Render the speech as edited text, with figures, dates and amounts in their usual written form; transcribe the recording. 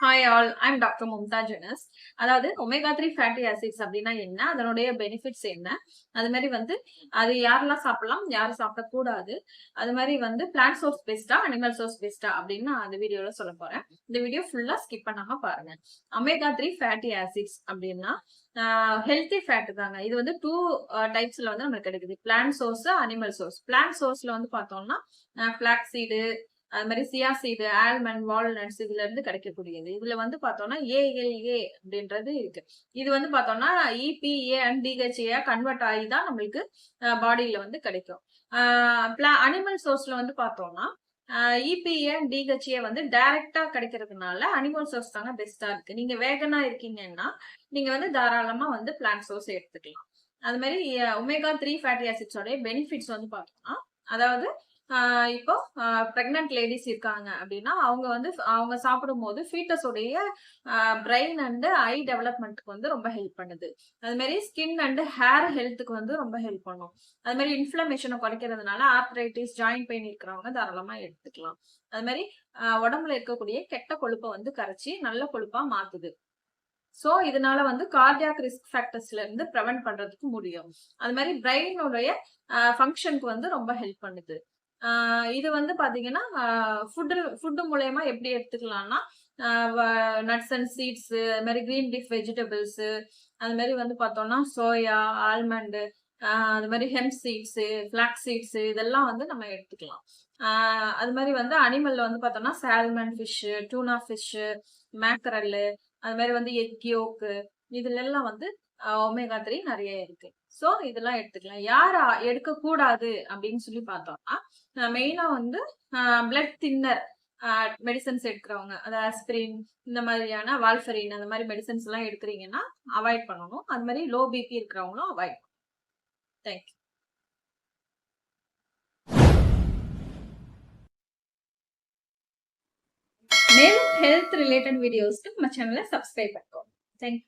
Hi all, I'm doctor மும்தா ஜெனஸ். அதாவது omega 3 fatty acids அப்படின்னா என்ன, அதனுடைய பெனிஃபிட்ஸ் என்ன, அது மாதிரி வந்து அது யாரெல்லாம் சாப்பிடலாம், யாரும் சாப்பிடக்கூடாது, அது மாதிரி வந்து பிளான்ட் சோர்ஸ் பெஸ்டா அனிமல் சோர்ஸ் பெஸ்டா அப்படின்னு நான் அந்த வீடியோல சொல்ல போறேன். இந்த வீடியோ ஃபுல்லா ஸ்கிப் பண்ணாம பாருங்க. ஒமேகா 3 ஃபேட்டி ஆசிட்ஸ் அப்படின்னா ஹெல்த்தி ஃபேட் தாங்க. இது வந்து டூ டைப்ஸ்ல வந்து நமக்கு கிடைக்குது, plant source, animal source. Plant சோர்ஸ்ல வந்து பார்த்தோம்னா பிளாக் சீடு, அது மாதிரி சியா சீடு, ஆல்மண்ட், வால்நட்ஸ் இதுல இருந்து கிடைக்கக்கூடியது. இதுல வந்து பார்த்தோம்னா ஏஎல்ஏ அப்படின்றது இருக்கு. இது வந்து பார்த்தோம்னா இபிஏ அண்ட் டிஹெச்ஏ கன்வெர்ட் ஆகி தான் நம்மளுக்கு பாடியில வந்து கிடைக்கும். அனிமல் சோர்ஸ்ல வந்து பார்த்தோம்னா இபிஏ அண்ட் டிஹெச்ஏ வந்து டைரக்டா கிடைக்கிறதுனால அனிமல் சோர்ஸ் தாங்க பெஸ்டா இருக்கு. நீங்க வேகனா இருக்கீங்கன்னா நீங்க வந்து தாராளமா வந்து பிளான்ட் சோர்ஸ் எடுத்துக்கலாம். அது மாதிரி ஒமேகா 3 ஃபேட்டி ஆசிட்ஸோட பெனிஃபிட்ஸ் வந்து பார்த்தோம்னா, அதாவது இப்போ பிரெக்னன்ட் லேடிஸ் இருக்காங்க அப்படின்னா அவங்க சாப்பிடும் போது ஃபீட்டஸோடைய பிரெயின் அண்ட் ஐ டெவலப்மெண்ட்டுக்கு வந்து ரொம்ப ஹெல்ப் பண்ணுது. அது மாதிரி ஸ்கின் அண்ட் ஹேர் ஹெல்த்துக்கு வந்து ரொம்ப ஹெல்ப் பண்ணும். அது மாதிரி இன்ஃபிளமேஷனை குறைக்கிறதுனால ஆர்த்ரைட்டிஸ், ஜாயிண்ட் பெயின் இருக்கிறவங்க தாராளமா எடுத்துக்கலாம். அது மாதிரி உடம்புல இருக்கக்கூடிய கெட்ட கொழுப்பை வந்து கரைச்சி நல்ல கொழுப்பா மாத்துது. சோ இதனால வந்து கார்டியாக் ரிஸ்க் ஃபேக்டர்ஸ்ல இருந்து ப்ரிவென்ட் பண்றதுக்கு முடியும். அது மாதிரி பிரெயினுடைய ஃபங்க்ஷனுக்கு வந்து ரொம்ப ஹெல்ப் பண்ணுது. இது வந்து பாத்தீங்கன்னா ஃபுட்டு மூலயமா எப்படி எடுத்துக்கலாம்னா நட்ஸ் அண்ட் சீட்ஸ், அது மாதிரி கிரீன் லீஃப் வெஜிடபிள்ஸ், அது மாதிரி வந்து பார்த்தோம்னா சோயா, ஆல்மண்ட், அது மாதிரி ஹெம்ப் சீட்ஸ், ஃபிளாக்ஸ் சீட்ஸ் இதெல்லாம் வந்து நம்ம எடுத்துக்கலாம். அது மாதிரி வந்து அனிமல்ல வந்து பார்த்தோம்னா சால்மன் ஃபிஷ், டூனா ஃபிஷ், மேக்கரல், அது மாதிரி வந்து எக் யோக்கு, இதுல எல்லாம் வந்து ஒமேகா 3 நிறைய இருக்கு. சோ இதெல்லாம் எடுத்துக்கலாம். யார் எடுக்க கூடாது அப்படின்னு சொல்லி பார்த்தோம்னா, மெயினா வந்து பிளட் தின்னர் மெடிசன்ஸ் எடுக்கிறவங்க, அதாவது ஆஸ்பிரின், இந்த மாதிரியான வால்ஃபரின், அந்த மாதிரி மெடிசன்ஸ் எல்லாம் எடுக்கிறீங்கன்னா அவாய்ட் பண்ணணும். அது மாதிரி லோ பிபி இருக்கிறவங்களும் அவாய்ட் பண்ணணும். தேங்க்யூ. மேலும் ஹெல்த் ரிலேட்டட் வீடியோஸ்க்கு நம்ம சேனலை சப்ஸ்கிரைப் பண்ணிக்கோங்க. தேங்க்யூ.